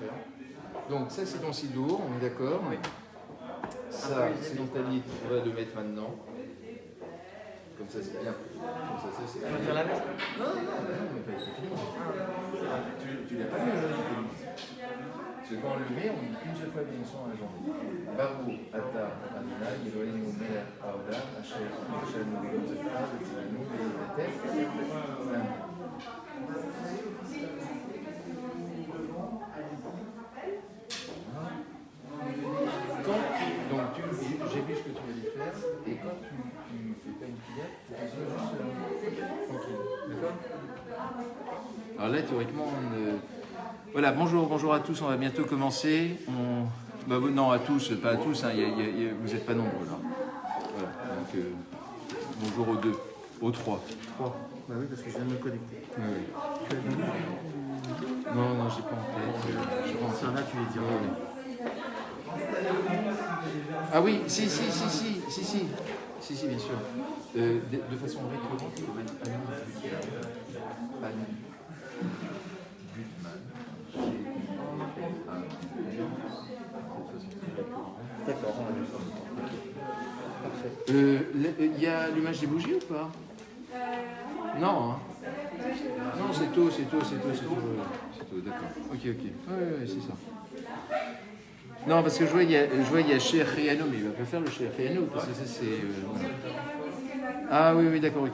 faire. Donc ça c'est ton sidour, on est d'accord. Oui. Ça c'est ton talit, on va le mettre maintenant. Comme ça c'est bien. Comme ça c'est. On va faire la messe. Non, mais pas fini. Tu l'as pas mis aujourd'hui. Parce que quand on le met, on dit qu'une seule fois bénédiction à la journée. Barou, Ata, Adonai, Elohim, Melech, Haolam, Asher, Hashem, Elohim, Zechar, Tzidkenu, Be'etet. J'ai vu ce que tu allais faire, et quand tu fais pas une prière, tu fais juste tranquille. D'accord? Alors là, théoriquement, voilà, bonjour à tous, on va bientôt commencer. Non, à tous, pas à tous, hein, vous n'êtes pas nombreux là. Voilà, donc bonjour aux deux, aux trois. Bah oui, parce que je viens de me connecter. Oui. Non, j'ai pas en tête. Je pense. Là, tu les diras. Ah oui, si, bien sûr. De façon récurrente, il faut mettre Annie Gutmann. D'accord, on a vu ça. Parfait. Il y a l'image des bougies ou pas? Non, hein? Non, c'est tôt, d'accord. Ok. Oui, c'est ça. Non, parce que je vois, il y a Sheikh Riano, mais il va pas faire le Sheikh Riano, parce que ça, c'est... Ah oui, d'accord. Ok.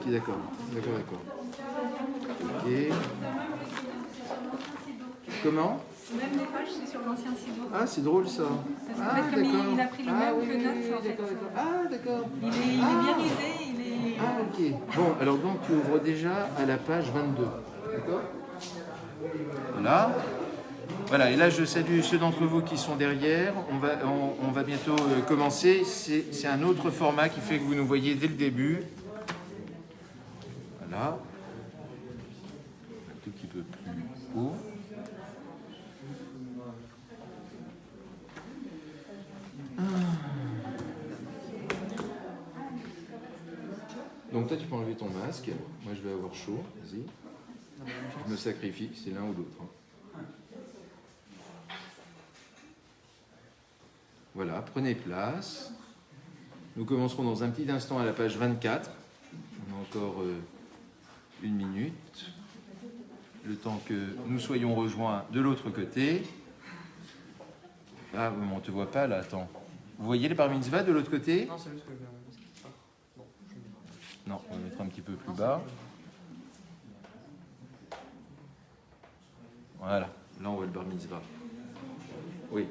Comment? Même les pages, c'est sur l'ancien sidour. Ah, c'est drôle, ça. Parce qu'en fait, comme il a pris le même que notes, en fait. Ah, d'accord. Il est bien lisé, Ah, ok. Bon, alors donc, tu ouvres déjà à la page 22. D'accord? Voilà, et là je salue ceux d'entre vous qui sont derrière. On va bientôt commencer. C'est un autre format qui fait que vous nous voyez dès le début. Voilà. Un tout petit peu plus haut. Donc toi tu peux enlever ton masque. Moi je vais avoir chaud. Vas-y. Je me sacrifie, c'est l'un ou l'autre. Voilà, prenez place. Nous commencerons dans un petit instant à la page 24. On a encore une minute. Le temps que nous soyons rejoints de l'autre côté. Ah, on ne te voit pas là, attends. Vous voyez les bar mitzvah de l'autre côté? Non, c'est juste que je Non, on va mettre un petit peu plus bas. Voilà, là on voit le bar mitzvah. Oui.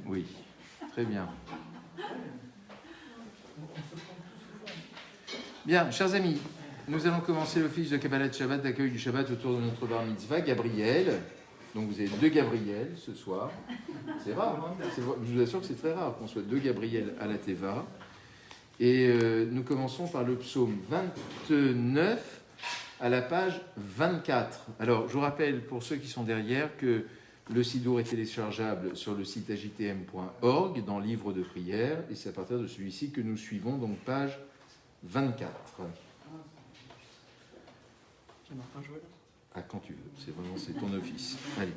Oui, très bien. Bien, chers amis, nous allons commencer l'office de Kabbalat Shabbat, d'accueil du Shabbat autour de notre bar mitzvah, Gabriel. Donc vous avez deux Gabriel ce soir. C'est rare, hein? Je vous assure que c'est très rare qu'on soit deux Gabriel à la Teva. Et nous commençons par le psaume 29 à la page 24. Alors, je vous rappelle, pour ceux qui sont derrière, que le sidour est téléchargeable sur le site agtm.org dans Livre de prière, et c'est à partir de celui-ci que nous suivons, donc page 24. Ah, quand tu veux, c'est ton office. Allez.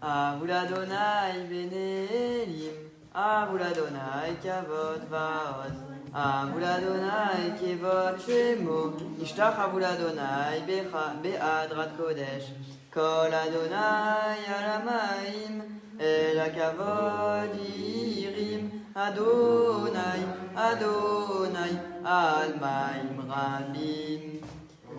Avul Adonai Benelim, Avul Adonai Kavod Vaoz, Avul Adonai Kevod Shemo, Ishtach Avul Adonai Be'adrat Kodesh, Kol Adonai Alamayim, El Kavod Yirim, Adonai, Adonai, Almaim Rabim,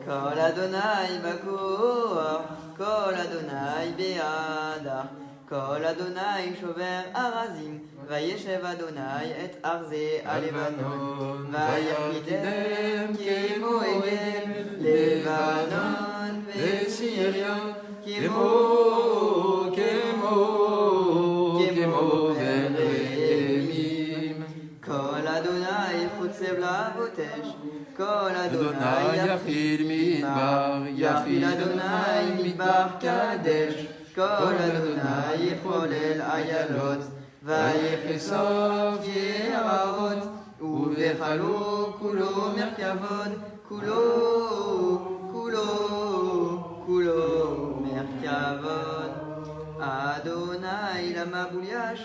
Kol Adonai Bakoach, Kol Adonai Be'adar, Kol Adonai Shover Arazim, Vayeshev Adonai et Arze Alevanon, Vayachidem Kemo Egel, Levanon Vesirion, Kemo Veremim, Kol Adonai Chutzev Lavotesh, Kol Adonai Yachid Adonai Midbar Kadesh, Kol Adonai Yecholel Ayalot, Vayechesov Yerahot, Uvechalo Kulo Merkavod, Kulo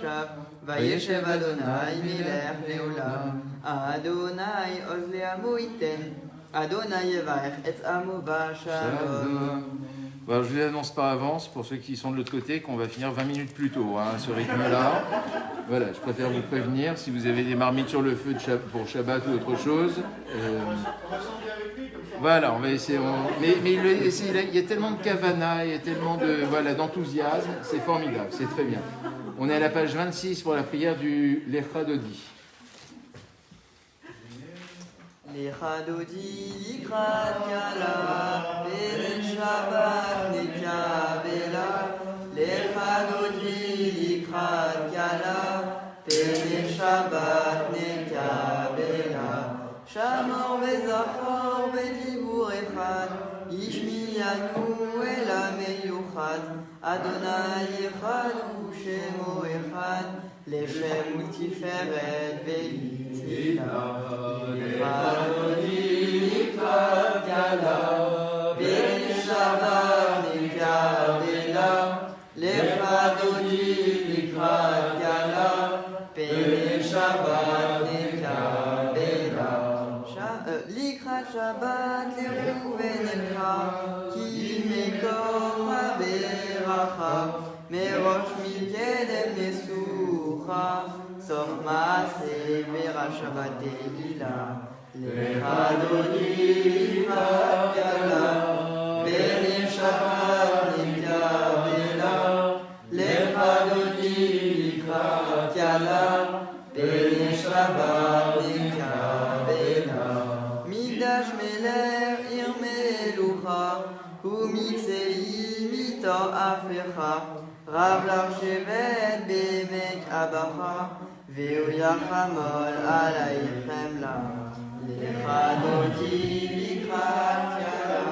עכשיו, וישב אדוני מלך לעולם, אדוני עוז לעמו ייתן, אדוני יברך את עמו בשלום. Voilà, je vous annonce par avance, pour ceux qui sont de l'autre côté, qu'on va finir 20 minutes plus tôt, hein, ce rythme-là. Voilà, je préfère vous prévenir, si vous avez des marmites sur le feu pour Shabbat ou autre chose. Voilà, on va essayer. Mais il y a tellement de kavana, il y a tellement d'enthousiasme, c'est formidable, c'est très bien. On est à la page 26 pour la prière du Lecha Dodi. Lecha Dodi likrat kala, beren Shabbat nekabela. Lecha Dodi likrat kala, beren Shabbat nekabela. Shamor vezachor vedibour echad, yishmiyanu el hameyuchad. Adonai echad u'shemo echad, leshem multiferet ve'yitzila. Lecha Dodi likrat kala, beren Shabbat nekabela. Lecha Dodi likrat kala, beren Shabbat nekabela. Likrat Shabbat לראובן אלך, כי מקור בראך, מראש מקדם נסוכה, סוף מעשה בראש שבת תהילה. Lecha Dodi likrat kala, beren Shabbat nekabela. Lecha Dodi likrat kala, beren Shabbat nekabela. Midash meler ir melucha, umitzei mito afecha, Rav l'arshevet bemek abacha, ve'u yachamol alaychem la. Lecha Dodi likrat kala,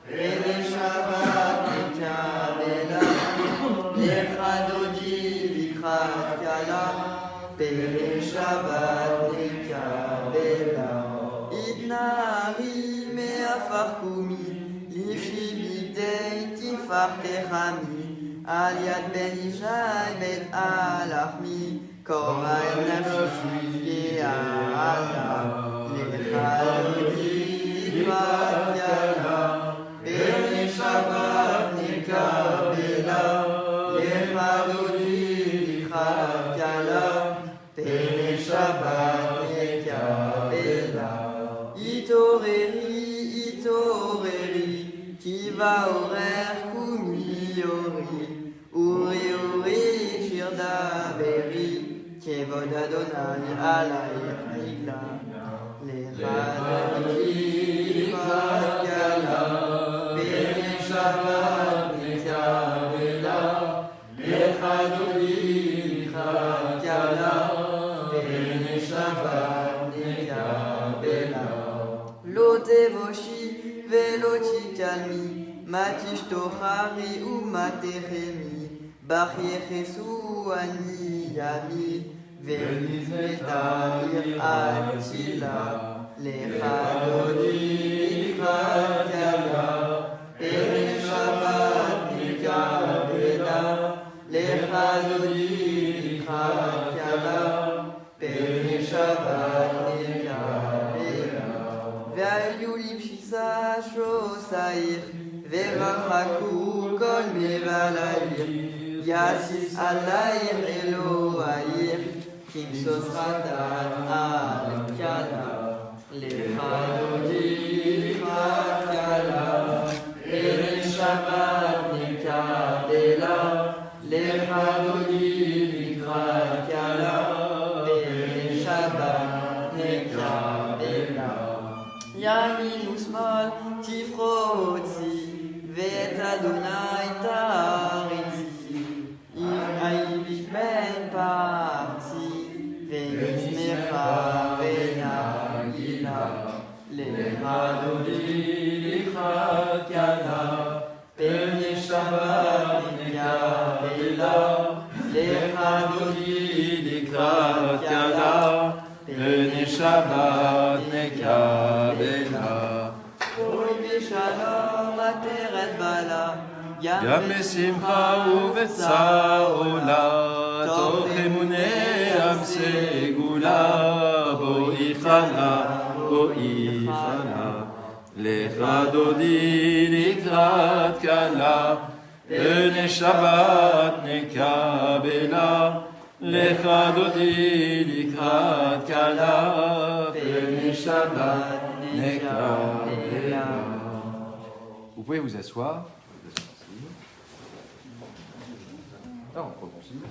beren Shabbat nekabela. Lecha Dodi likrat kala, beren Shabbat nekabela. Idnari me'afar kumi, lifshi bigdei tifar techami, al yad ben Ishai bet alachmi, kora el nafshi ye'ala. Lecha Dodi likrat kala, beren Shabbat nekabela. Lecha Dodi likrat kala, beren Shabbat nekabela. Itoreri, itoreri, ki vaorer kumi ori, uri shir daveri, kevod Adonai alayich nigla. Lecha Dodi likrat kala, beren Shabbat nekabela. Lecha Dodi likrat kala, beren Shabbat nekabela. Lo tevoshi velo tikalmi, matishtochari umatechemi, bach yechesu ani yami, venizmeta atila. Lecha Dodi likrat kala, beren Shabbat nekabela. Lecha Dodi likrat kala, beren Shabbat nekabela. והיו לבשיסה שוסייך, ורחקו כל מבלעייך, יסיס עלייך אלוהייך, כמסוס חטאת על כלה. Lecha Dodi likrat kala, beren Shabbat nekabela. Lecha Dodi likrat kala, beren Shabbat nekabela. Yamin ושמאל תפרוצי, ואת אדוני תעריצי. יבעי בן פרצי, ונשמחה ונגילה. Lecha Dodi likrat kala, beren Shabbat nekabela. Lecha Dodi likrat kala, beren Shabbat nekabela. Oy bishalom ateret bala, גם בשמחה ובצעולה, תוך אמוני עם סגולה, בואי חלה, בואי חלה. לך דודי לקראת כלה, פני שבת נקבלה. לך דודי לקראת כלה, פני שבת נקבלה. Vous pouvez vous asseoir. Ah, on continue.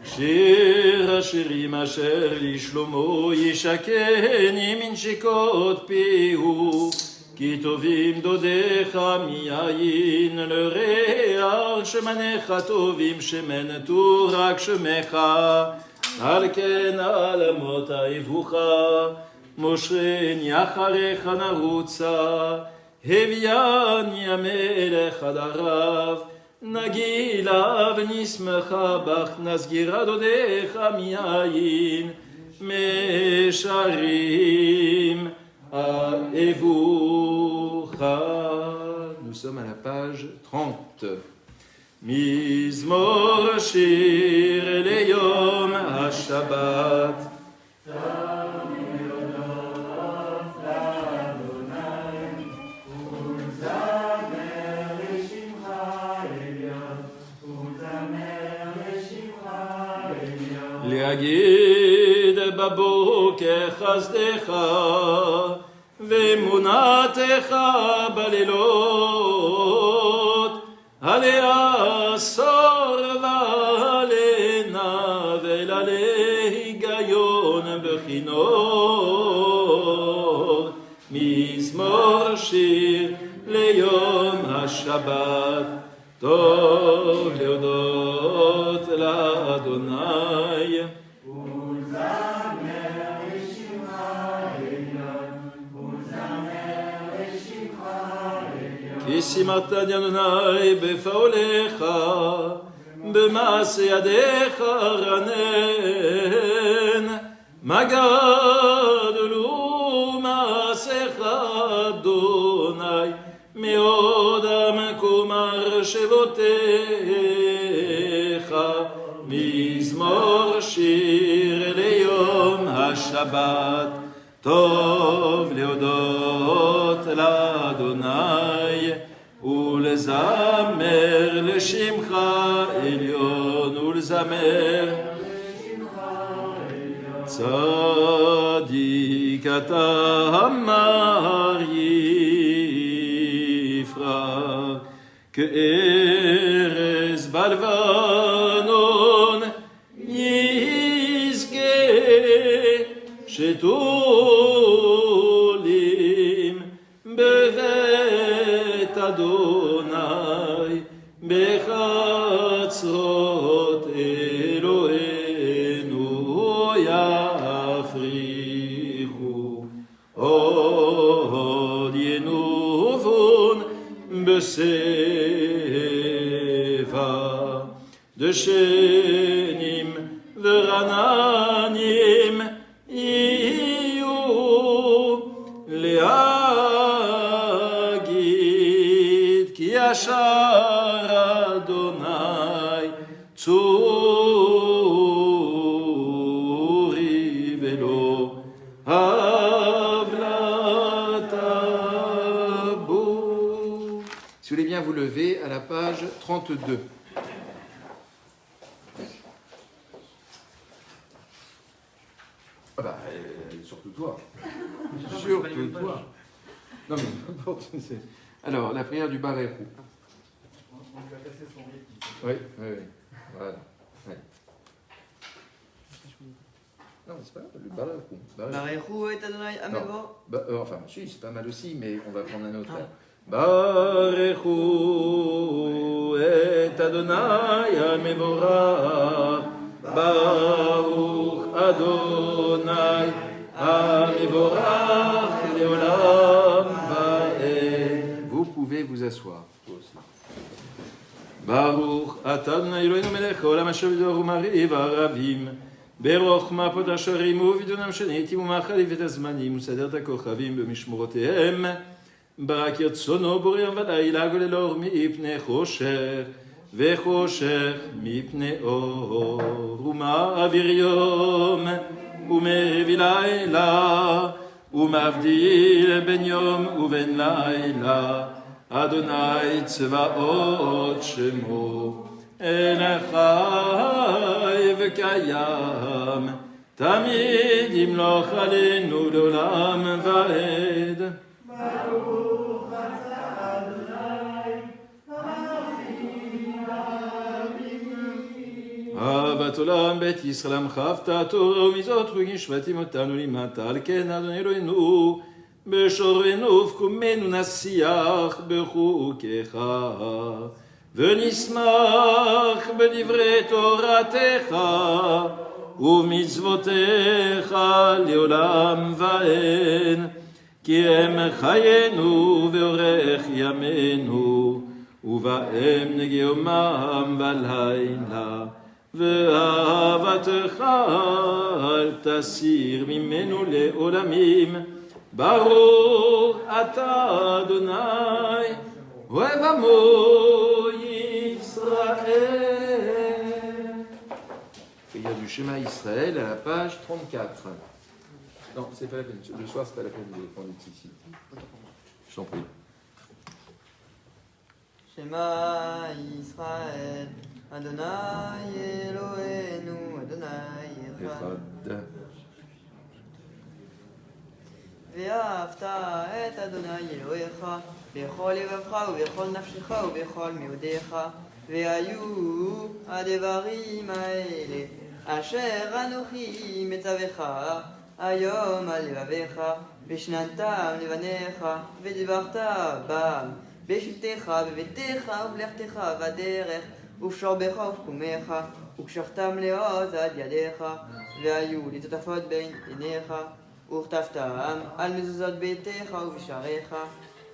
שיר השירים אשר לשלמה ישקני מנשיקות פיהו, כי טובים דודיך מיין לריח, שמניך טובים שמן תורק שמך, על כן על אמות אהבוך, מושרני אחריך נרוצה, הביאני המלך עד ערב, נגילה ונשמחה בך, נסגירה דודיך מיין, משרים אהבוך. Nous sommes à la page 30. מזמור שיר ליום השבת. להגיד בבוקר חסדך ואמונתך בלילות, לעשור ולנבל להיגיון בכינור. מזמור שיר ליום השבת, טוב להודות לאדוני. כי שימרתני אדוני בפעוליך, במעשה ידיך רנן. מה גדלו מעשיך אדוני, מאוד עמקו מחשבותיך. מזמור שיר ליום השבת, טוב להודות לאדוני, ולזמר לשמך עליון, ולזמר צדיק אתה המר יפרח, כארז בלבנון יזכה, שתולים בבית אדוני, בחצרות אלוהינו יפריחו. עוד ינובון בשיבה, דשנים ורעננים יהיו, להגיד כי ישר אדוני צורי ולא הבלת בו. Si vous voulez bien vous lever à la page 32. Ah bah, surtout toi. Surtout toi. Non mais n'importe. Alors, la prière du Barérou. Oui, oui, oui. Voilà. Ouais. Non, c'est pas mal, le Barérou. Barérou est Adonai Amevo. Enfin, si, c'est pas mal aussi, mais on va prendre un autre air. ברכו את אדוני המבורך, ברוך אדוני המבורך לעולם ועד. Vous pouvez vous asseoir, toi aussi. ברוך אתה אדוני אלוהינו מלך העולם אשר בדברו ומרעיב הערבים, ברוחמה פותח שערים ובבידונם שניתים ומאכלים את הזמנים וסדר את הכוכבים במשמורותיהם. ברק ירצונו בורא ולילה גוללור מפני חושך, וחושך מפני אור. ומעביר יום ומביא לילה, ומבדיל בין יום ובין לילה. אדוני צבאות שמו, אל חי וקיים, תמיד ימלוך עלינו לעולם ועד. ברוך אתה אדוני, אהבת עולם בית ישראל עמך תורה ומזאת חוגים שבטים אותנו למטה, על כן אדוני אלוהינו בשורנו ובקומנו נשיח בחוקיך ונשמח בדברי תורתך ומצוותיך לעולם ואין, כי הם חיינו ואורך ימינו ובהם נגה יומם ולילה. ואהבתך אל תסיר ממנו לעולמים. ברוך אתה אדוני אוהב עמו ישראל. Il y a du schéma Israël à la page 34. Non, c'est pas la peine. Le soir, c'est pas la peine de prendre ici. Je t'en prie. Shema Israël, Adonai Eloheinu, Adonai Echad. ואהבת את אדוני אלוהיך בכל לבבך ובכל נפשך ובכל מאודיך, והיו הדברים האלה אשר אנוכי מצווך היום על לבביך, ושננתם לבניך ודיברת בם בשבתך בביתך ובלכתך בדרך ובשורבך ובקומך, וקשרתם לעוז עד ידיך, והיו לטוטפות בין עיניך, וכתבתם על מזוזות ביתך ובשעריך.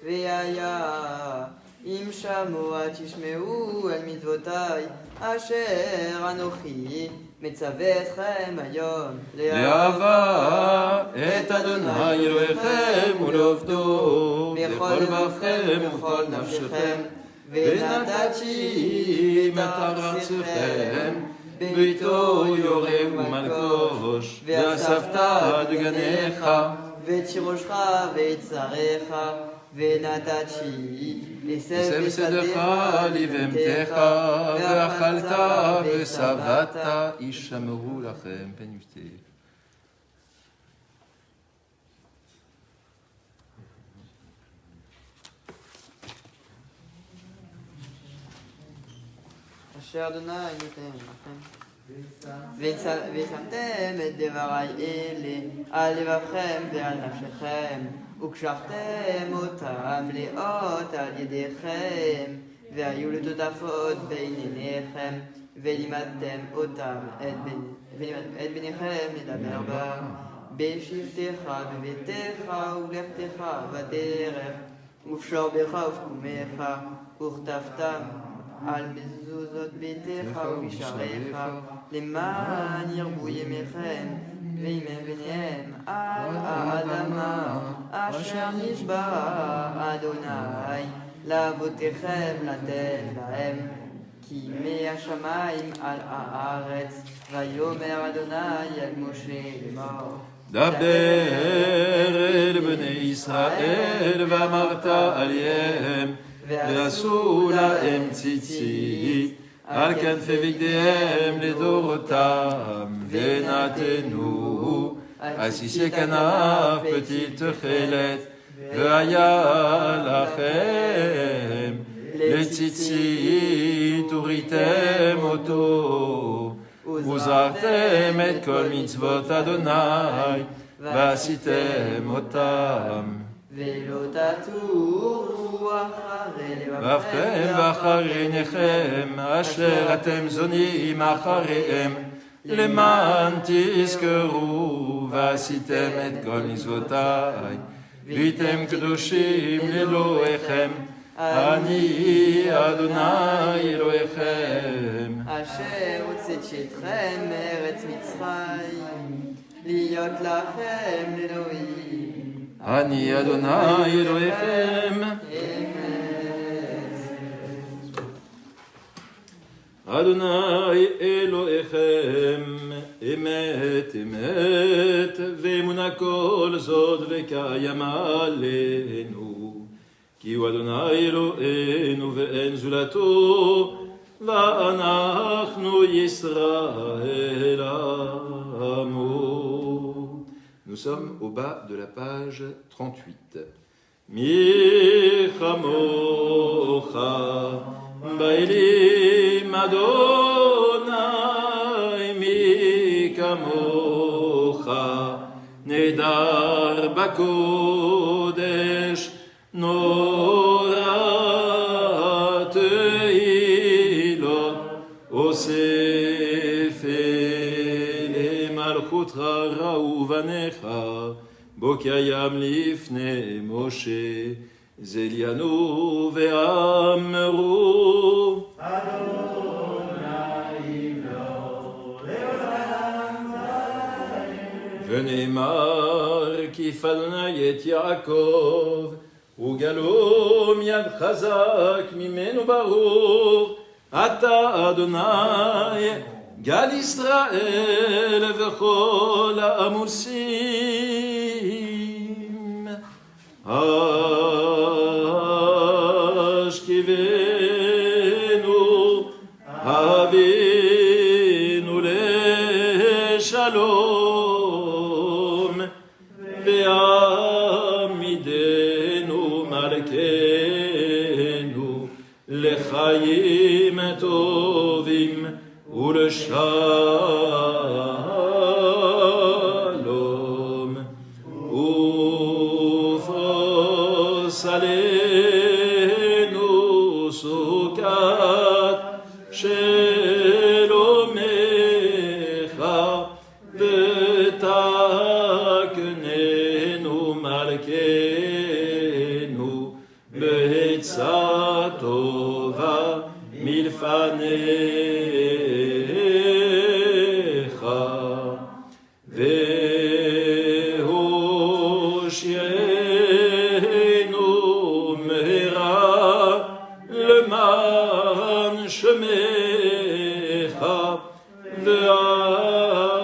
והיה אם שמוע תשמעו על מצוותי אשר אנוכי מצווה אתכם היום לאהבה את אדוני אלוהיכם ולעובדו בכל לבבכם ובכל נפשכם, ונתתי את ארצכם ביתו יורה ומלקוש, ואספת דגניך ואת שירושך ואת צריך, ונתתי עשב בשדך לבהמתך, ואכלת ושבעת, ישמרו לכם פניותי. אשר אדוני נותן לכם. ושמתם את דברי אלה על לבבכם ועל נפשכם, וקשרתם אותם לאות על ידיכם, והיו לטוטפות בין עיניכם, ולימדתם אותם את בניכם לדבר בה בשבתך בביתך ובלכתך בדרך ובשורבך ובקומך, וכתבתם על מזוזות ביתך ובשעריך, למען ירבו ימיכם וימי בניהם על האדמה אשר נשבע אדוני לאבותיכם לתת להם, כי ימי השמיים על הארץ. ויאמר אדוני אל משה לאמור, דבר אל בני ישראל ואמרת עליהם, ועשו להם ציצית על כנפי בגדיהם לדורותם, ונתנו על סיסי כנף פתית תכלת, והיה לכם לציצית וריתם אותו, וזרתם את כל מצוות אדוני ועשיתם אותם. ולא תטורו אחרי לבבכם ואחרי עיניכם אשר אתם זונים אחריהם, למען תזכרו ועשיתם את כל מצוותיי, והייתם קדושים לאלוהיכם, אני אדוני אלוהיכם. אשר הוצאתי אתכם מארץ מצרים להיות לכם לאלוהים. Ani Adonai Elohechem. Adonai Elohechem, Emet, Emet, Ve'emuna kol zod ve'kayam aleinu. Ki hu Adonai Eloheinu ve'en zulato, va'anachnu Yisrael amo. Nous sommes au bas de la page 38. Mi chamocha Bailim Adonai mi kamocha Nedar bakodesh Norat Eilot Osef Ele Malchut Ra'u Vanecha Bokayam Lifne Moshe Zelianu ve'amru V'ne'mar ki Adonai et Yaakov Ugalo miyad chazak mimenu barur Ata Adonai Gad Yisrael v'chol ha'amusim Ashkivenu Avinu leshalom Ve'amidenu malkenu Lechayim tovim Uleshalom Ufros alenu sukat shelomecha V'taknenu malkenu Be'etza tova milfanecha Ve'hoshienu mehera leman shemecha Ve'agen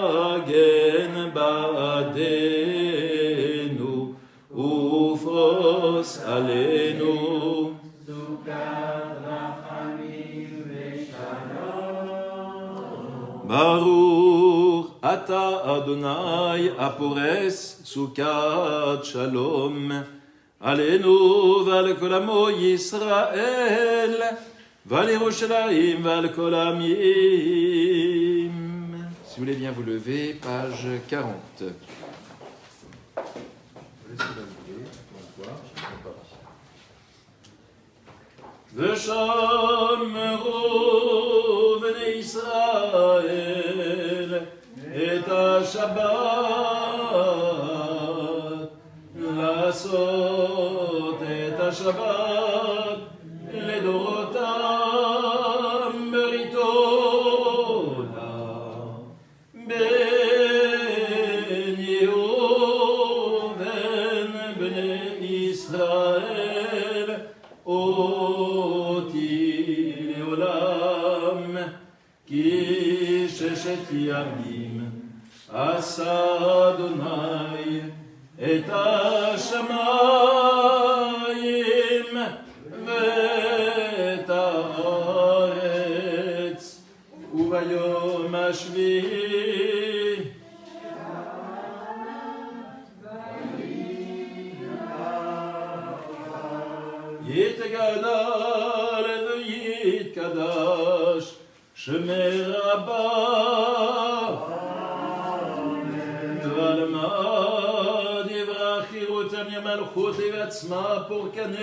ba'adenu ufros alenu Baruch Ata Adonai Apores Sukat Shalom Alenu Val Kol Amo Yisrael Val Yerushalayim Val Kol Amim. Si vous voulez bien vous lever, page 40. ושמרו בני ישראל את השבת, לעשות את השבת לדורותם בריתונה בין יהובין בני ישראל אותי לעולם כי ששת ימים עשה אדוני את השמיים ואת הארץ וביום השביעי יתגדל ויתקדש שמי רבה ולמד יברח חירותם ימלכות ועצמה פורקנה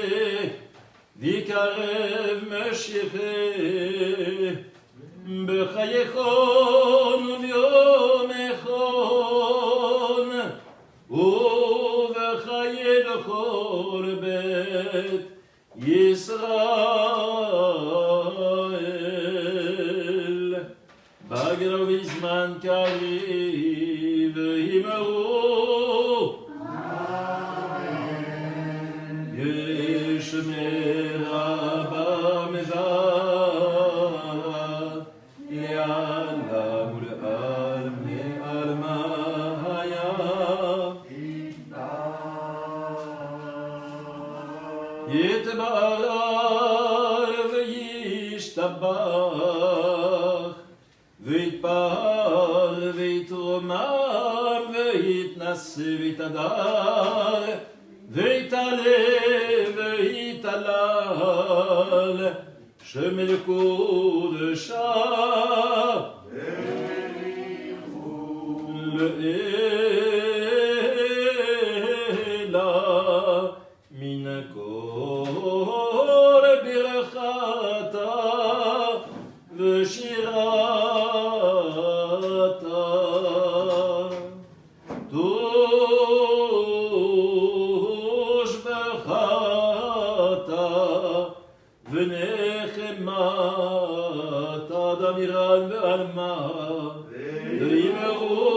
ויקרב משיחי בחייכון וביומכון ובחיי לכל בית ישראל בגר ובזמן קריב אמרו Je mets le coup de chat, le Ela, Minakol, Birachata, Veshirata, Tush Bechata, Venechema, Tadamiran Be'alma, Ve'imeru,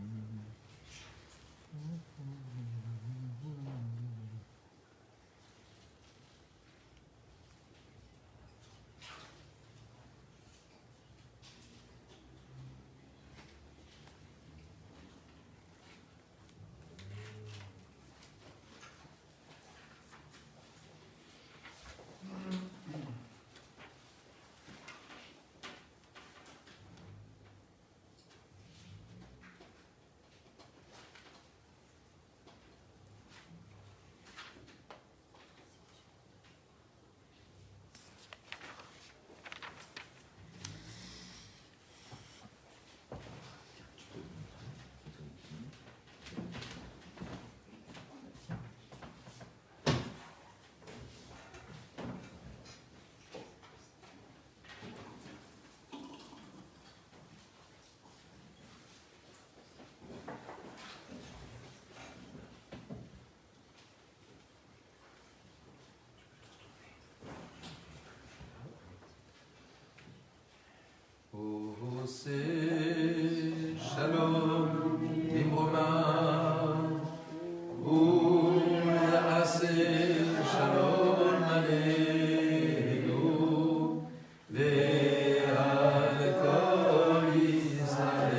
Amen. Ose Shalom Imroma Ase Shalom Aleinu Ve'al Kol Yisrael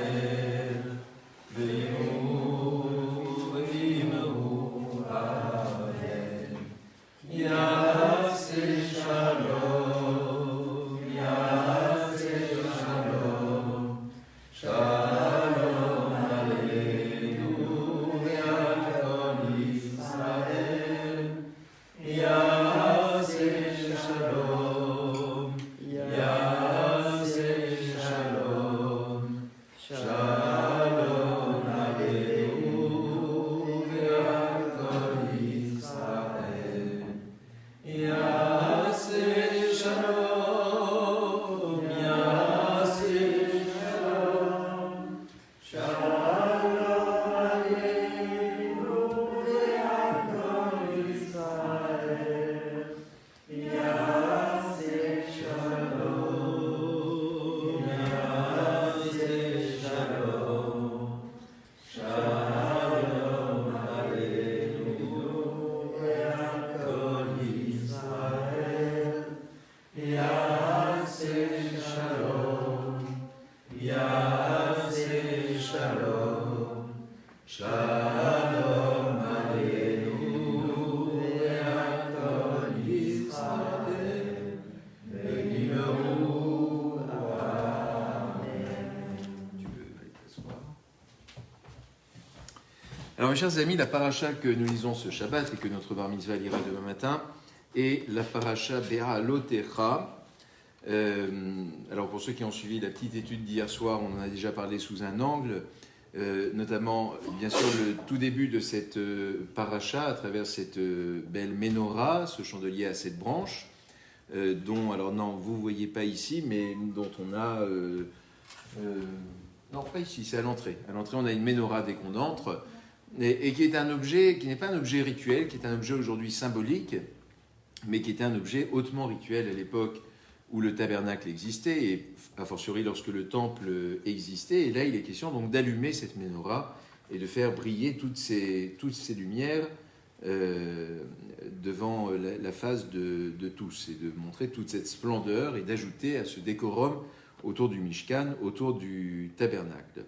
Alors mes chers amis, la paracha que nous lisons ce Shabbat et que notre bar mitzvah lira demain matin est la paracha Be'alotecha. Alors pour ceux qui ont suivi la petite étude d'hier soir, on en a déjà parlé sous un angle, notamment bien sûr le tout début de cette paracha à travers cette belle menorah, ce chandelier à 7 branches, dont, alors non, vous ne voyez pas ici, mais dont on a... non, pas ici, c'est à l'entrée. À l'entrée, on a une menorah dès qu'on entre, et qui est un objet, qui n'est pas un objet rituel, qui est un objet aujourd'hui symbolique, mais qui était un objet hautement rituel à l'époque où le tabernacle existait, et a fortiori lorsque le temple existait. Et là, il est question donc d'allumer cette menorah et de faire briller toutes ces lumières devant la face de tous, et de montrer toute cette splendeur et d'ajouter à ce décorum autour du Mishkan, autour du tabernacle.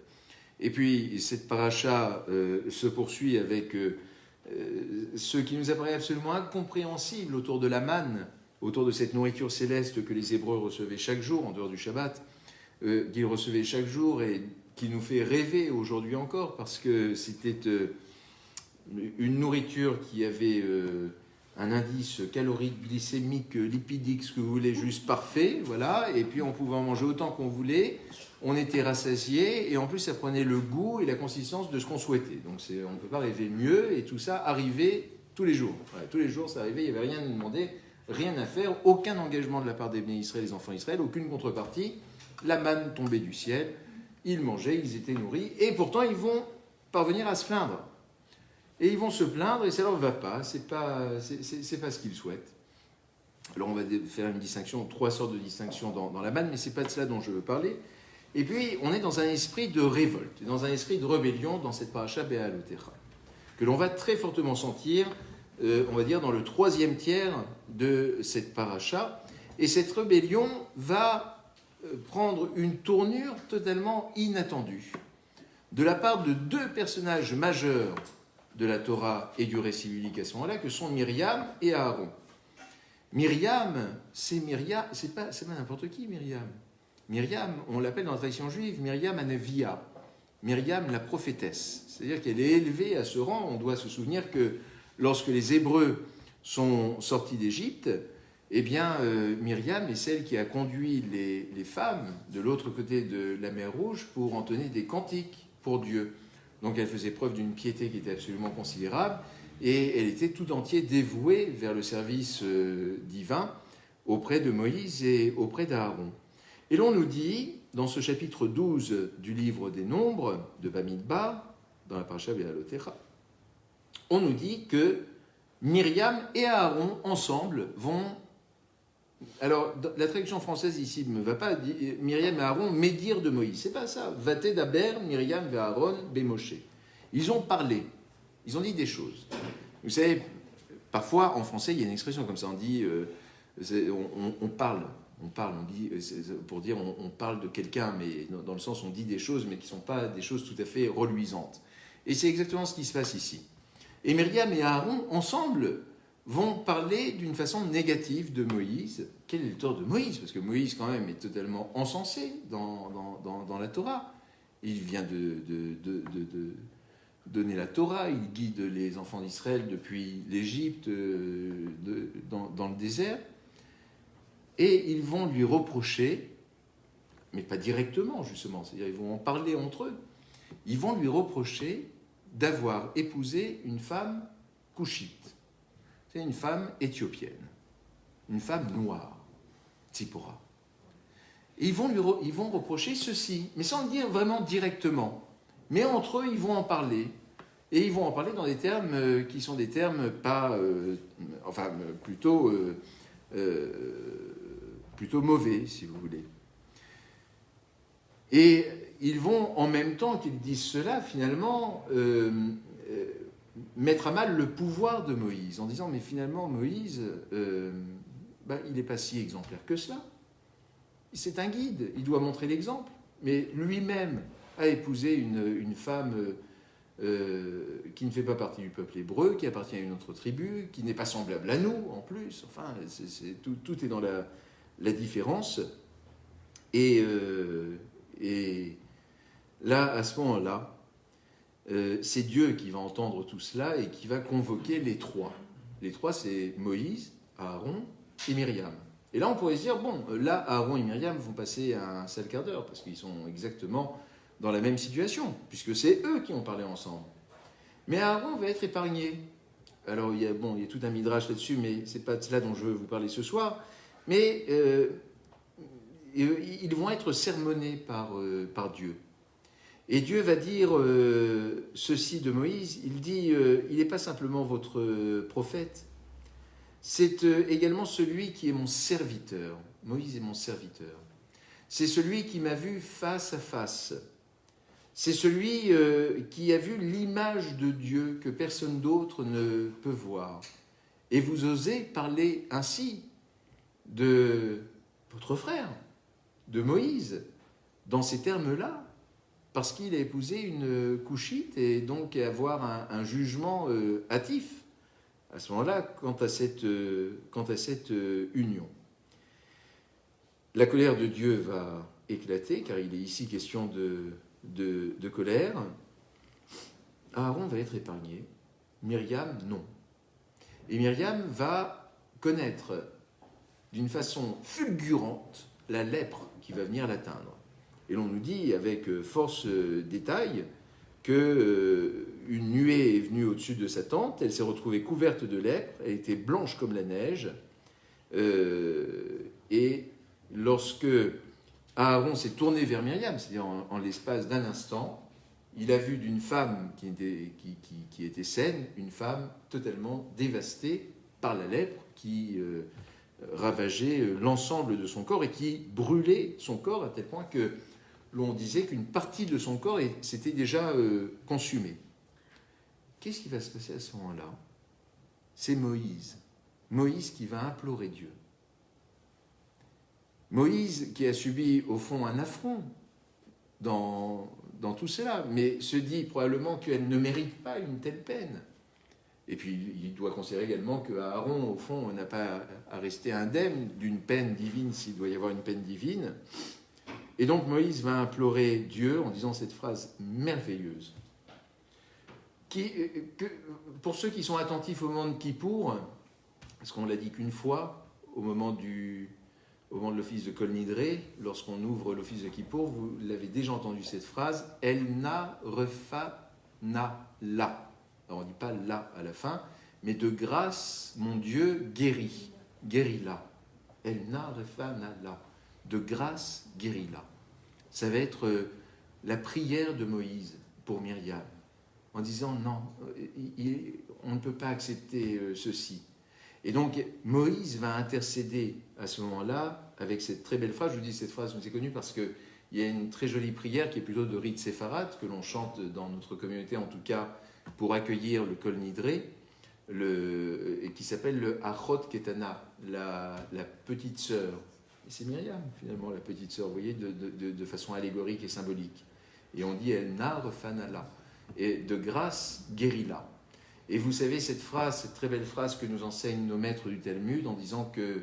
Et puis, cette paracha se poursuit avec ce qui nous apparaît absolument incompréhensible autour de la manne, autour de cette nourriture céleste que les Hébreux recevaient chaque jour, en dehors du Shabbat, qu'ils recevaient chaque jour et qui nous fait rêver aujourd'hui encore, parce que c'était une nourriture qui avait un indice calorique, glycémique, lipidique, ce que vous voulez, juste parfait, voilà, et puis on pouvait en manger autant qu'on voulait, on était rassasié, et en plus ça prenait le goût et la consistance de ce qu'on souhaitait. Donc on ne peut pas rêver mieux, et tout ça arrivait tous les jours. Voilà, tous les jours ça arrivait, il n'y avait rien à demander, rien à faire, aucun engagement de la part des bénis Israël, des enfants d'Israël, aucune contrepartie. La manne tombait du ciel, ils mangeaient, ils étaient nourris, et pourtant ils vont parvenir à se plaindre. Et ils vont se plaindre et ça leur va pas, c'est pas ce qu'ils souhaitent. Alors on va faire une distinction, 3 sortes de distinctions dans la manne, mais c'est pas de cela dont je veux parler. Et puis on est dans un esprit de révolte, dans un esprit de rébellion dans cette paracha Be'alotecha, que l'on va très fortement sentir, on va dire dans le 3e tiers de cette paracha. Et cette rébellion va prendre une tournure totalement inattendue de la part de 2 personnages majeurs de la Torah et du récit biblique à ce moment-là, que sont Myriam et Aaron. Myriam, c'est pas n'importe qui, Myriam. Myriam, on l'appelle dans la tradition juive Myriam Anevia, Myriam la prophétesse. C'est-à-dire qu'elle est élevée à ce rang. On doit se souvenir que lorsque les Hébreux sont sortis d'Égypte, eh bien, Myriam est celle qui a conduit les femmes de l'autre côté de la mer Rouge pour entonner des cantiques pour Dieu. Donc elle faisait preuve d'une piété qui était absolument considérable, et elle était tout entière dévouée vers le service divin auprès de Moïse et auprès d'Aaron. Et l'on nous dit, dans ce chapitre 12 du livre des Nombres de Bamidbar, dans la paracha Be'alotecha, on nous dit que Myriam et Aaron ensemble vont... Alors, la traduction française ici ne va pas dire Myriam et Aaron médire de Moïse. C'est pas ça. Vaté d'Aber, Myriam et Aaron, Bémoshe. Ils ont parlé. Ils ont dit des choses. Vous savez, parfois en français, il y a une expression comme ça. On dit, on parle. On dit, pour dire on parle de quelqu'un, mais dans le sens on dit des choses, mais qui ne sont pas des choses tout à fait reluisantes. Et c'est exactement ce qui se passe ici. Et Myriam et Aaron, ensemble, vont parler d'une façon négative de Moïse. Quel est le tort de Moïse? Parce que Moïse, quand même, est totalement encensé dans la Torah. Il vient de donner la Torah, il guide les enfants d'Israël depuis l'Égypte dans le désert. Et ils vont lui reprocher, mais pas directement, justement, c'est-à-dire ils vont en parler entre eux, ils vont lui reprocher d'avoir épousé une femme couchite. C'est une femme éthiopienne, une femme noire, Tzipora. Et ils vont reprocher ceci, mais sans le dire vraiment directement. Mais entre eux, ils vont en parler. Et ils vont en parler dans des termes qui sont des termes pas... plutôt mauvais, si vous voulez. Et ils vont, en même temps qu'ils disent cela, finalement... mettre à mal le pouvoir de Moïse, en disant, mais finalement, Moïse, il n'est pas si exemplaire que cela. C'est un guide, il doit montrer l'exemple. Mais lui-même a épousé une femme qui ne fait pas partie du peuple hébreu, qui appartient à une autre tribu, qui n'est pas semblable à nous, en plus. Enfin, tout est dans la différence. Et là, à ce moment-là, c'est Dieu qui va entendre tout cela et qui va convoquer les trois. Les trois, c'est Moïse, Aaron et Myriam. Et là, on pourrait se dire, bon, là, Aaron et Myriam vont passer un sale quart d'heure, parce qu'ils sont exactement dans la même situation, puisque c'est eux qui ont parlé ensemble. Mais Aaron va être épargné. Alors, il y a tout un midrash là-dessus, mais ce n'est pas de cela dont je veux vous parler ce soir. Mais ils vont être sermonnés par Dieu. Et Dieu va dire ceci de Moïse, il dit, il n'est pas simplement votre prophète, c'est également celui qui est mon serviteur. Moïse est mon serviteur. C'est celui qui m'a vu face à face. C'est celui qui a vu l'image de Dieu que personne d'autre ne peut voir. Et vous osez parler ainsi de votre frère, de Moïse, dans ces termes-là, parce qu'il a épousé une couchite et donc avoir un jugement hâtif à ce moment-là quant à cette union. La colère de Dieu va éclater, car il est ici question de colère. Aaron va être épargné, Myriam non. Et Myriam va connaître d'une façon fulgurante la lèpre qui va venir l'atteindre. Et l'on nous dit avec force détail qu'une nuée est venue au-dessus de sa tente, elle s'est retrouvée couverte de lèpre, elle était blanche comme la neige, et lorsque Aaron s'est tourné vers Myriam, c'est-à-dire en l'espace d'un instant, il a vu d'une femme qui était saine, une femme totalement dévastée par la lèpre qui ravageait l'ensemble de son corps et qui brûlait son corps à tel point que l'on disait qu'une partie de son corps s'était déjà consumée. Qu'est-ce qui va se passer à ce moment-là? C'est Moïse. Moïse qui va implorer Dieu. Moïse qui a subi au fond un affront dans tout cela, mais se dit probablement qu'elle ne mérite pas une telle peine. Et puis il doit considérer également que Aaron, au fond, n'a pas à rester indemne d'une peine divine s'il doit y avoir une peine divine. Et donc Moïse va implorer Dieu en disant cette phrase merveilleuse. Pour ceux qui sont attentifs au moment de Kippour, parce qu'on ne l'a dit qu'une fois, au moment de l'office de Kol Nidré, lorsqu'on ouvre l'office de Kippour, vous l'avez déjà entendu cette phrase, Elna refa na la. Alors on ne dit pas la à la fin, mais de grâce, mon Dieu, guéris-la. Elna refa na la. De grâce, guéris-la. Ça va être la prière de Moïse pour Myriam, en disant non, on ne peut pas accepter ceci. Et donc Moïse va intercéder à ce moment-là avec cette très belle phrase. Je vous dis cette phrase, c'est connu parce qu'il y a une très jolie prière qui est plutôt de rite séfarade, que l'on chante dans notre communauté, en tout cas pour accueillir le Kol Nidré, et qui s'appelle le Achot Ketana, la petite sœur. Et c'est Myriam, finalement, la petite sœur, vous voyez, de façon allégorique et symbolique. Et on dit « El nar fanala » et de grâce, guéris-la. Et vous savez, cette phrase, cette très belle phrase que nous enseignent nos maîtres du Talmud en disant que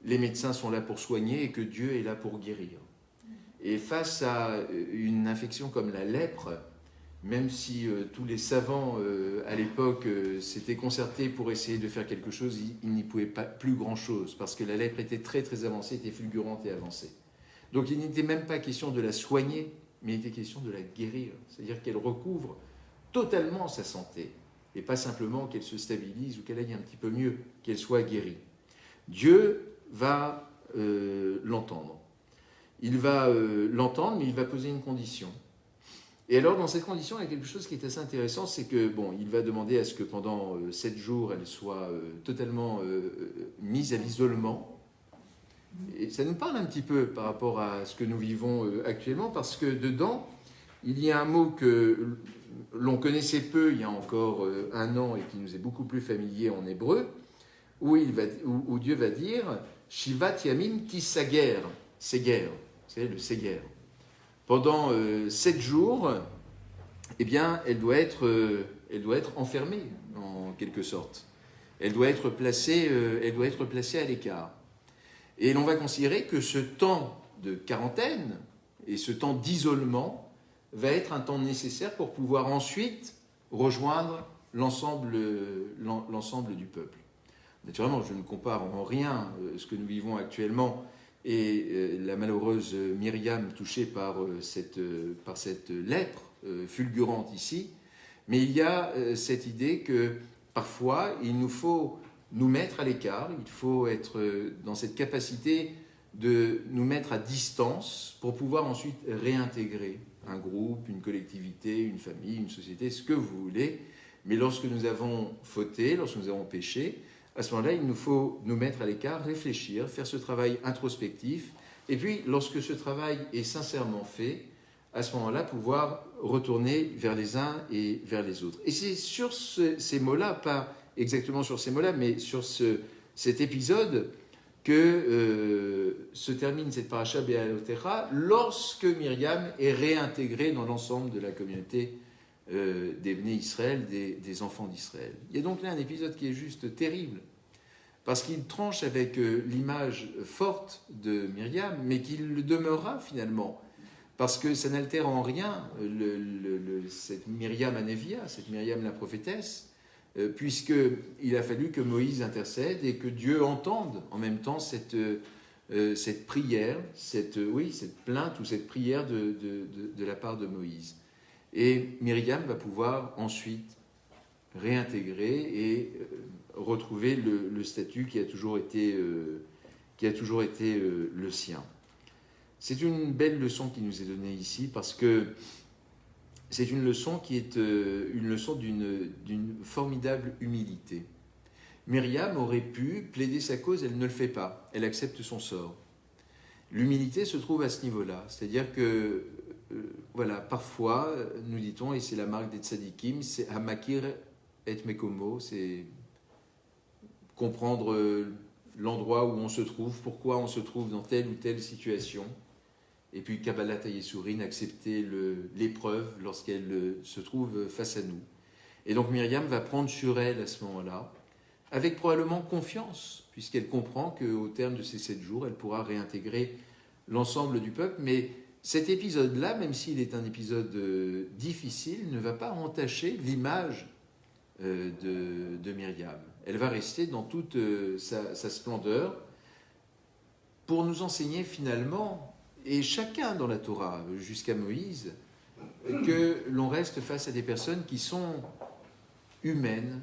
les médecins sont là pour soigner et que Dieu est là pour guérir. Et face à une infection comme la lèpre, même si tous les savants à l'époque s'étaient concertés pour essayer de faire quelque chose, ils n'y pouvaient pas plus grand-chose, parce que la lèpre était très très avancée, était fulgurante et avancée. Donc il n'était même pas question de la soigner, mais il était question de la guérir, c'est-à-dire qu'elle recouvre totalement sa santé, et pas simplement qu'elle se stabilise ou qu'elle aille un petit peu mieux, qu'elle soit guérie. Dieu va l'entendre. Il va l'entendre, mais il va poser une condition. Et alors, dans cette condition, il y a quelque chose qui est assez intéressant, c'est que, il va demander à ce que pendant 7 jours, elle soit totalement mise à l'isolement. Et ça nous parle un petit peu par rapport à ce que nous vivons actuellement, parce que dedans, il y a un mot que l'on connaissait peu il y a encore 1 an et qui nous est beaucoup plus familier en hébreu, où Dieu va dire « Shivat yamim tisager » Séguer, c'est le Séguer. Pendant 7 jours, eh bien, elle doit être enfermée, en quelque sorte. Elle doit être placée à l'écart. Et l'on va considérer que ce temps de quarantaine et ce temps d'isolement va être un temps nécessaire pour pouvoir ensuite rejoindre l'ensemble du peuple. Naturellement, je ne compare en rien ce que nous vivons actuellement et la malheureuse Myriam touchée par cette lèpre fulgurante ici, mais il y a cette idée que parfois il nous faut nous mettre à l'écart, il faut être dans cette capacité de nous mettre à distance pour pouvoir ensuite réintégrer un groupe, une collectivité, une famille, une société, ce que vous voulez. Mais lorsque nous avons fauté, lorsque nous avons péché, à ce moment-là, il nous faut nous mettre à l'écart, réfléchir, faire ce travail introspectif. Et puis, lorsque ce travail est sincèrement fait, à ce moment-là, pouvoir retourner vers les uns et vers les autres. Et c'est sur ces mots-là, pas exactement sur ces mots-là, mais sur cet épisode que se termine cette paracha Béalotecha lorsque Myriam est réintégrée dans l'ensemble de la communauté des Bnei Israël, des enfants d'Israël. Il y a donc là un épisode qui est juste terrible, parce qu'il tranche avec l'image forte de Myriam, mais qu'il le demeurera finalement, parce que ça n'altère en rien cette Myriam Anevia, cette Myriam la prophétesse, puisqu'il a fallu que Moïse intercède et que Dieu entende en même temps cette prière, cette plainte ou cette prière de la part de Moïse. Et Myriam va pouvoir ensuite réintégrer et retrouver le statut qui a toujours été le sien. C'est une belle leçon qui nous est donnée ici, parce que c'est une leçon qui est une leçon d'une formidable humilité. Myriam aurait pu plaider sa cause, elle ne le fait pas, elle accepte son sort. L'humilité se trouve à ce niveau-là, c'est-à-dire que parfois, nous dit-on, et c'est la marque des tzadikim, c'est hamakir et mekomo, c'est comprendre l'endroit où on se trouve, pourquoi on se trouve dans telle ou telle situation, et puis Kabbalat Yesourin, accepter l'épreuve lorsqu'elle se trouve face à nous. Et donc Myriam va prendre sur elle à ce moment-là, avec probablement confiance, puisqu'elle comprend qu'au terme de ces 7 jours, elle pourra réintégrer l'ensemble du peuple, mais cet épisode-là, même s'il est un épisode difficile, ne va pas entacher l'image de Myriam. Elle va rester dans toute sa splendeur pour nous enseigner finalement, et chacun dans la Torah, jusqu'à Moïse, que l'on reste face à des personnes qui sont humaines,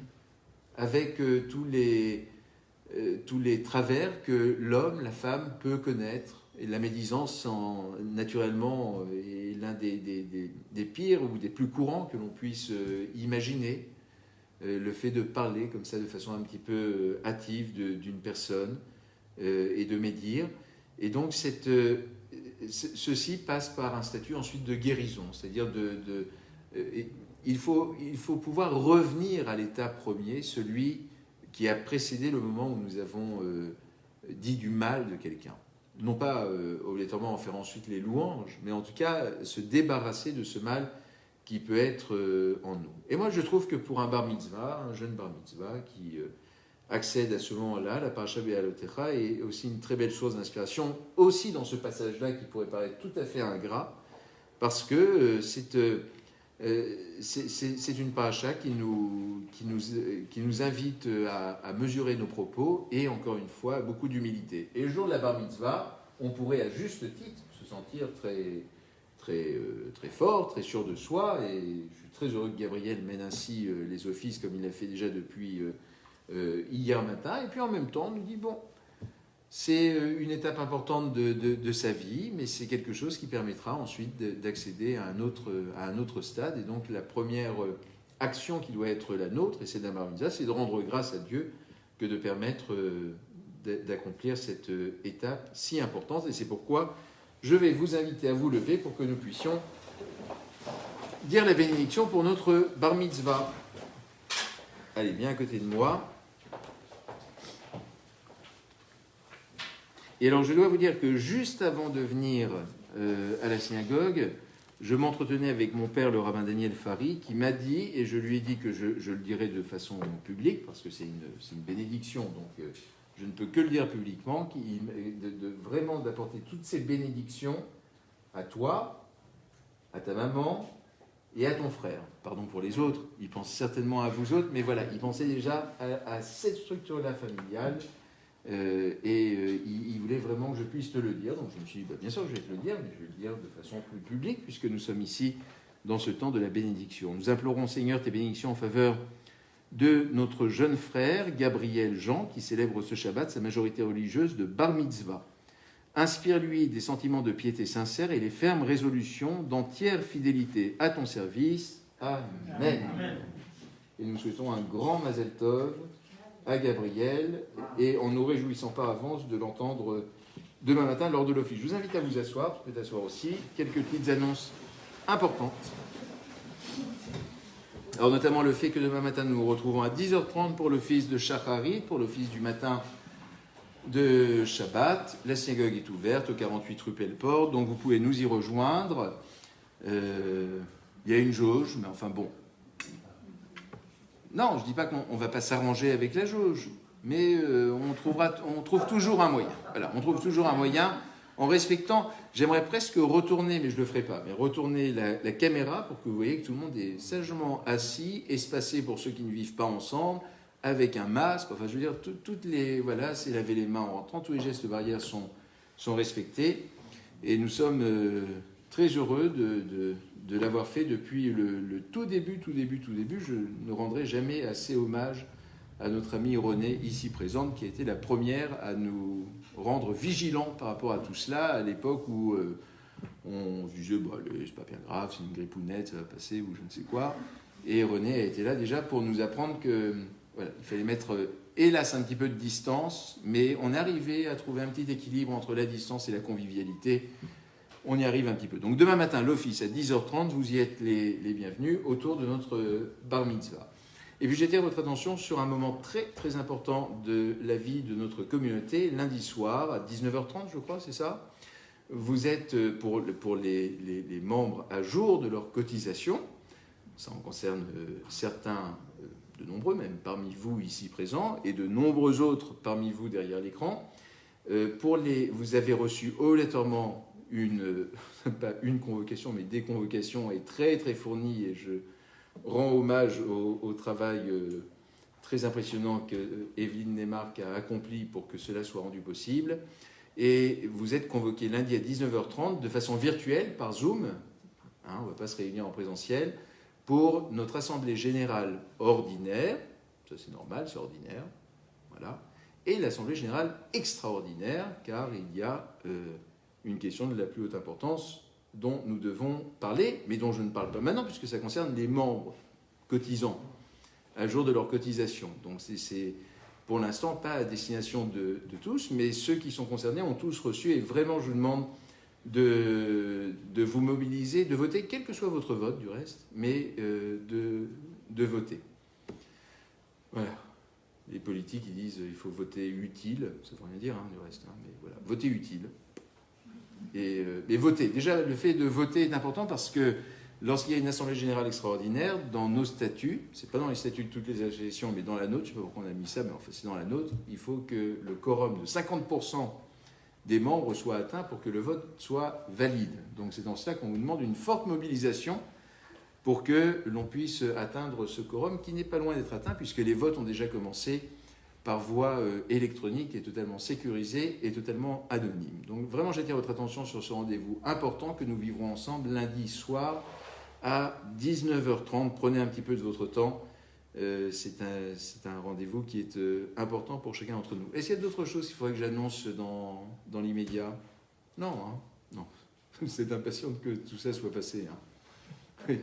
avec tous les travers que l'homme, la femme peut connaître. Et la médisance, naturellement, est l'un des pires ou des plus courants que l'on puisse imaginer. Le fait de parler comme ça de façon un petit peu hâtive d'une personne et de médire. Et donc ceci passe par un statut ensuite de guérison, c'est-à-dire il faut pouvoir revenir à l'état premier, celui qui a précédé le moment où nous avons dit du mal de quelqu'un. Non pas obligatoirement en faire ensuite les louanges, mais en tout cas se débarrasser de ce mal qui peut être en nous. Et moi je trouve que pour un bar mitzvah, un jeune bar mitzvah qui accède à ce moment-là, la paracha Béalotecha est aussi une très belle source d'inspiration, aussi dans ce passage-là qui pourrait paraître tout à fait ingrat, parce que c'est une paracha qui nous invite à mesurer nos propos et, encore une fois, beaucoup d'humilité. Et le jour de la bar mitzvah, on pourrait à juste titre se sentir très fort, très sûr de soi, et je suis très heureux que Gabriel mène ainsi les offices comme il l'a fait déjà depuis hier matin, et puis en même temps on nous dit bon, c'est une étape importante de sa vie, mais c'est quelque chose qui permettra ensuite d'accéder à un autre stade. Et donc la première action qui doit être la nôtre, et c'est d'un bar mitzvah, c'est de rendre grâce à Dieu que de permettre d'accomplir cette étape si importante. Et c'est pourquoi je vais vous inviter à vous lever pour que nous puissions dire la bénédiction pour notre bar mitzvah. Allez, bien à côté de moi. Et alors, je dois vous dire que juste avant de venir à la synagogue, je m'entretenais avec mon père, le rabbin Daniel Fari, qui m'a dit, et je lui ai dit que je le dirais de façon publique, parce que c'est une bénédiction, donc je ne peux que le dire publiquement, vraiment d'apporter toutes ces bénédictions à toi, à ta maman et à ton frère. Pardon pour les autres, il pense certainement à vous autres, mais voilà, il pensait déjà à cette structure-là familiale il voulait vraiment que je puisse te le dire. Donc je me suis dit, bien sûr que je vais te le dire, mais je vais le dire de façon plus publique, puisque nous sommes ici dans ce temps de la bénédiction. Nous implorons, Seigneur, tes bénédictions en faveur de notre jeune frère, Gabriel Jean, qui célèbre ce Shabbat sa majorité religieuse de Bar Mitzvah. Inspire-lui des sentiments de piété sincère et les fermes résolutions d'entière fidélité à ton service. Amen. Et nous souhaitons un grand Mazel Tov à Gabriel, et en nous réjouissant par avance de l'entendre demain matin lors de l'office. Je vous invite à vous asseoir, tu peux t'asseoir aussi. Quelques petites annonces importantes. Alors notamment le fait que demain matin nous nous retrouvons à 10h30 pour l'office de Shacharit, pour l'office du matin de Shabbat. La synagogue est ouverte au 48 rue Pelleport, donc vous pouvez nous y rejoindre. Il y a une jauge, mais enfin bon. Non, je ne dis pas qu'on ne va pas s'arranger avec la jauge, mais on trouve toujours un moyen. Voilà, on trouve toujours un moyen en respectant. J'aimerais presque retourner, mais je ne le ferai pas, mais retourner la caméra pour que vous voyez que tout le monde est sagement assis, espacé pour ceux qui ne vivent pas ensemble, avec un masque. Enfin, je veux dire, toutes les. Voilà, c'est laver les mains en rentrant, tous les gestes barrières sont respectés. Et nous sommes très heureux de l'avoir fait depuis le tout début. Je ne rendrai jamais assez hommage à notre amie Renée, ici présente, qui a été la première à nous rendre vigilants par rapport à tout cela, à l'époque où on se disait, bah, c'est pas bien grave, c'est une grippounette, ça va passer, ou je ne sais quoi. Et Renée a été là déjà pour nous apprendre que voilà, il fallait mettre, hélas, un petit peu de distance, mais on est arrivé à trouver un petit équilibre entre la distance et la convivialité. On y arrive un petit peu. Donc demain matin, l'office à 10h30, vous y êtes les bienvenus autour de notre bar mitzvah. Et puis j'attire votre attention sur un moment très très important de la vie de notre communauté, lundi soir à 19h30, je crois, c'est ça. Vous êtes, pour les membres à jour de leur cotisation, ça en concerne certains, de nombreux même, parmi vous ici présents, et de nombreux autres parmi vous derrière l'écran. Vous avez reçu obligatoirement pas une convocation, mais des convocations, et très très fournies, et je rends hommage au travail très impressionnant que Evelyne Neymarck a accompli pour que cela soit rendu possible. Et vous êtes convoqués lundi à 19h30 de façon virtuelle par Zoom, on ne va pas se réunir en présentiel, pour notre assemblée générale ordinaire, ça c'est normal, c'est ordinaire, voilà, et l'assemblée générale extraordinaire, car il y a une question de la plus haute importance dont nous devons parler, mais dont je ne parle pas maintenant, puisque ça concerne les membres cotisants à jour de leur cotisation. Donc c'est pour l'instant pas à destination de tous, mais ceux qui sont concernés ont tous reçu, et vraiment je vous demande de vous mobiliser, de voter, quel que soit votre vote du reste, mais de voter. Voilà. Les politiques, ils disent il faut voter utile, ça ne veut rien dire du reste, mais voilà, voter utile. Et voter. Déjà, le fait de voter est important parce que lorsqu'il y a une assemblée générale extraordinaire, dans nos statuts, c'est pas dans les statuts de toutes les associations, mais dans la nôtre, je ne sais pas pourquoi on a mis ça, mais enfin c'est dans la nôtre, il faut que le quorum de 50% des membres soit atteint pour que le vote soit valide. Donc c'est dans cela qu'on vous demande une forte mobilisation pour que l'on puisse atteindre ce quorum qui n'est pas loin d'être atteint, puisque les votes ont déjà commencé par voie électronique et totalement sécurisée et totalement anonyme. Donc vraiment, j'attire votre attention sur ce rendez-vous important que nous vivrons ensemble lundi soir à 19h30. Prenez un petit peu de votre temps. C'est un rendez-vous qui est important pour chacun d'entre nous. Est-ce qu'il y a d'autres choses qu'il faudrait que j'annonce dans l'immédiat ? Non, non. Vous êtes impatiente que tout ça soit passé. Oui.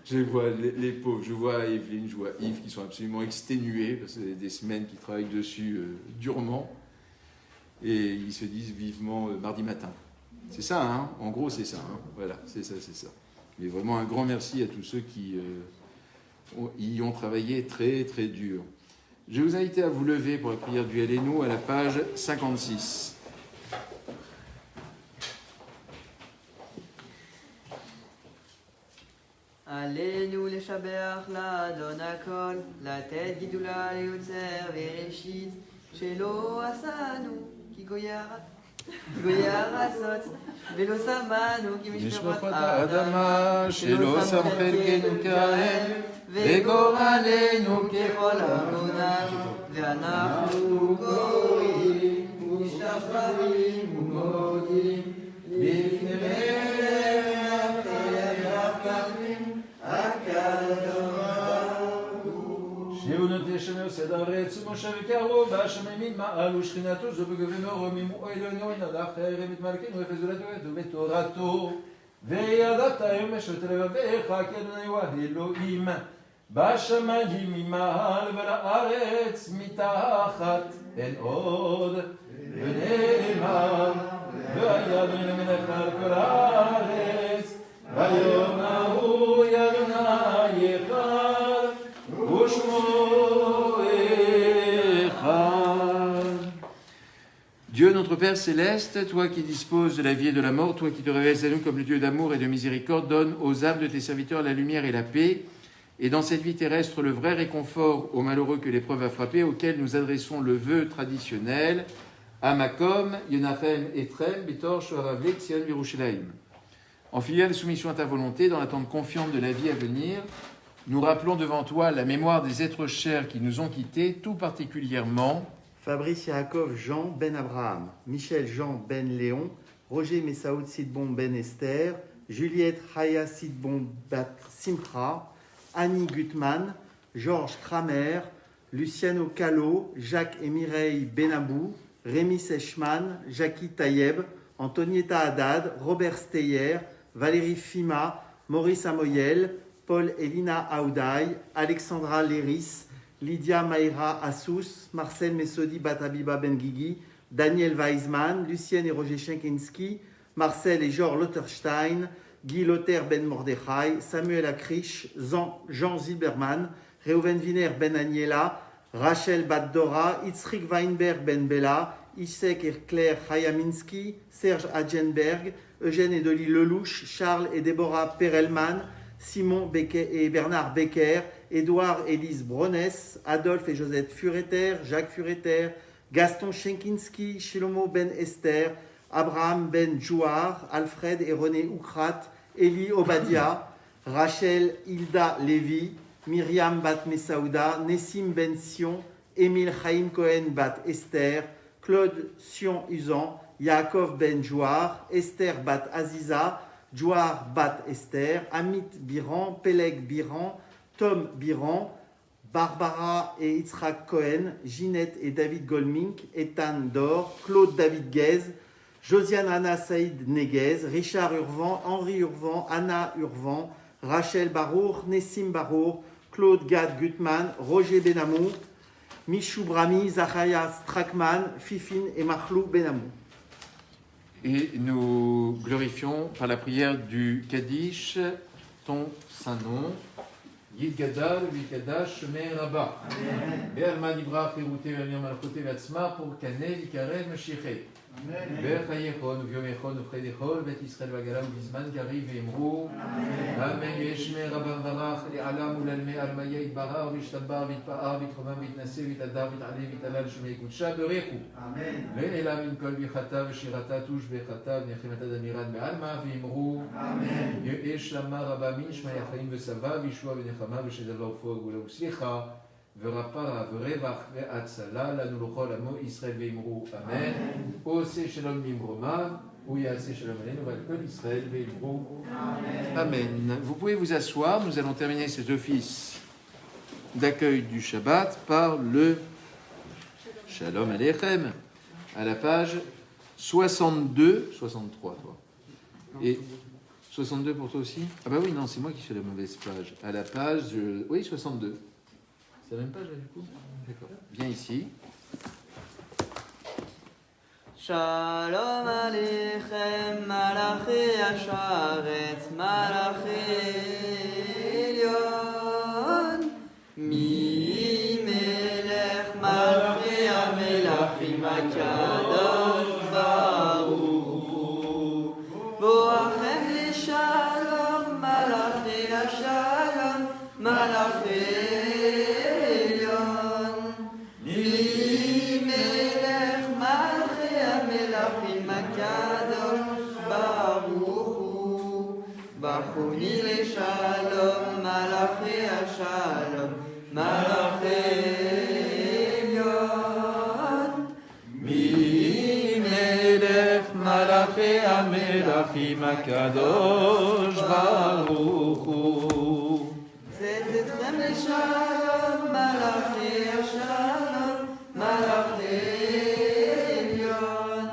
Je vois les pauvres, je vois Evelyne, je vois Yves qui sont absolument exténués, parce que c'est des semaines qu'ils travaillent dessus durement, et ils se disent vivement mardi matin. C'est ça, en gros c'est ça, voilà, c'est ça. Mais vraiment un grand merci à tous ceux qui y ont travaillé très très dur. Je vais vous inviter à vous lever pour la prière du Hellénou à la page 56. עלינו לשבח לאדון הכל, לתת גידולה ליוצר וראשית, שלא עשנו כי גויה גויה רסות, ולא שמענו כי משפחות האדמה שלא שם חלקנו כהם וגורלנו ככל אמונה ואנחנו קוראים ומשתחווים ומודים לפני מלך המלכים שיבונות ישמעו סדר רץ ומשה וקרוב והשמיים מעל ושכינתו זו בגבינו רומים ואלוהינו נלך הרם את מלכנו וחזולתו ובתורתו וידעת היום משורת לבביך כי אדוני הוא האלוהים בשמיים ממעל ולארץ מתחת אין עוד ונאמר והיה אדוני למלך על כל הארץ ביום ההוא יא אדוני אחד Dieu notre Père céleste, toi qui disposes de la vie et de la mort, toi qui te révèles à nous comme le Dieu d'amour et de miséricorde, donne aux âmes de tes serviteurs la lumière et la paix, et dans cette vie terrestre le vrai réconfort aux malheureux que l'épreuve a frappé, auxquels nous adressons le vœu traditionnel, Amakom, Yonachem, Etrem, Bitor, Shoharavlik, Sion, Yerushalayim. En filiale soumission à ta volonté, dans l'attente confiante de la vie à venir, nous rappelons devant toi la mémoire des êtres chers qui nous ont quittés, tout particulièrement Fabrice Yaakov Jean Ben Abraham, Michel Jean Ben Léon, Roger Messaoud Sidbon Ben Esther, Juliette Chaya Sidbon Bat Simcha, Annie Gutmann, Georges Kramer, Luciano Callot, Jacques et Mireille Benabou, Rémi Sechman, Jackie Tayeb, Antonietta Haddad, Robert Steyer, Valérie Fima, Maurice Amoyel, Paul Elina Aoudaï, Alexandra Léris, Lydia Maïra Assous, Marcel Messodi Batabiba Benguigui, Daniel Weisman, Lucienne et Roger Schenkinski, Marcel et Georges Lotterstein, Guy Lother Ben Mordechai, Samuel Akrich, Jean Zilberman, Reuven Wiener Ben Aniela, Rachel Baddora, Itzrik Weinberg Ben Bella, Isek et Claire Hayaminski, Serge Adjenberg, Eugène et Dolly Lelouch, Charles et Déborah Perelman, Simon Becker et Bernard Becker, Édouard Élise Bronès, Adolphe et Josette Fureter, Jacques Fureter, Gaston Schenkinski, Shilomo Ben Esther, Abraham Ben Jouar, Alfred et René Oukrat, Elie Obadia, Rachel Hilda Lévy, Myriam Bat Messaouda, Nessim Ben Sion, Émile Chaim Cohen Bat Esther, Claude Sion Usan, Yaakov Ben Jouar, Esther Bat Aziza, Jouar Bat Esther, Amit Biran, Peleg Biran, Tom Biran, Barbara et Yitzhak Cohen, Ginette et David Golmink, Ethan Dor, Claude David Guez, Josiane Anna Saïd Neguez, Richard Urvan, Henri Urvan, Anna Urvan, Rachel Barour, Nessim Barour, Claude Gad Gutman, Roger Benamou, Michou Brami, Zachaya Strakman, Fifine et Machlou Benamou. Et nous glorifions par la prière du Kaddish ton saint nom. Yid Gadal, Vikadash, Shemei Rabba. Be'alma Nibra, Chiruté, Ve'amir Malchoté, Ve'atzma, pour Kanel, Ikarel, Meshichet. Be'chayechon, Uviomechon, Ufredechol, Bet Israël, Vagalam, Bizman, Gari, Ve'imrou. Amen, Yeshmei Rabban Varach, Le'alam, Ulalme, Almaya, Idbarar, Vishtabar, Vitpa'ar, Vitromam, Vitnase, Vitadar, Vitale, Vitalal, Shemei Kutsha, Berechu. Amen. Ve'elam, Inkol, Bichata, Veshirata, Tush, Bechata, Nechemata, Damiran, Be'alma, Ve'imrou. Amen. Ye'esh, Lama, Rabba, Minch, Mayachaim, Ve'sava, Vishua, Ve'nechama, Ve'shedalva, Ufo, Gula, Uslicha. ורפא ורווח והצלה לנו לכל עמו ישראל ואמרו אמן. ועושה שלום ממרומיו, הוא יעשה שלום עלינו ועל כל ישראל ואמרו amen. Vous pouvez vous asseoir, nous allons terminer cet office d'accueil du Shabbat par le Shalom Aleichem à la page 62, 63 toi. Et 62 pour toi aussi? Ah bah oui, non, c'est moi qui suis à la mauvaise page. À la page, oui, 62. C'est la même page là du coup? D'accord. Viens ici. Shalom Aleichem, Malachi Asharet, Malachi Elyon, Mi Melech Malachi Amelachim HaKadosh Baruch Hu, Boachem Lishalom, Malachi Ashalom, Malachi Malachuni le shalom, Malachi shalom, Malachi Elyon. Mi melech malachi amelachim akadosh baruch hu. צאצאתכם לשלום, מלאכי השלום, מלאכי עליון.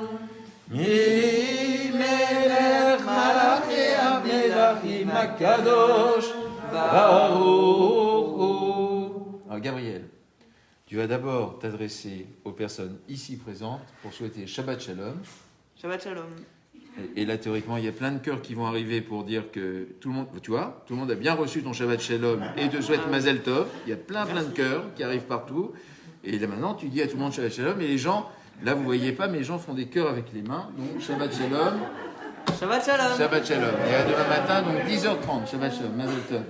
מלך מלאכי המלכים הקדוש ברוך הוא. Alors Gabriel, tu vas d'abord t'adresser aux personnes ici présentes pour souhaiter Shabbat Shalom. Shabbat shalom. Et là, théoriquement, il y a plein de chœurs qui vont arriver pour dire que tout le monde, tu vois, tout le monde a bien reçu ton Shabbat Shalom et te souhaite Mazel Tov. Il y a plein de chœurs qui arrivent partout. Et là maintenant, tu dis à tout le monde Shabbat Shalom. Et les gens, là, vous voyez pas, mais les gens font des chœurs avec les mains. Donc Shabbat Shalom, Shabbat shalom. Shabbat Shalom. Et à demain matin, donc 10h30, Shabbat Shalom, Mazel Tov.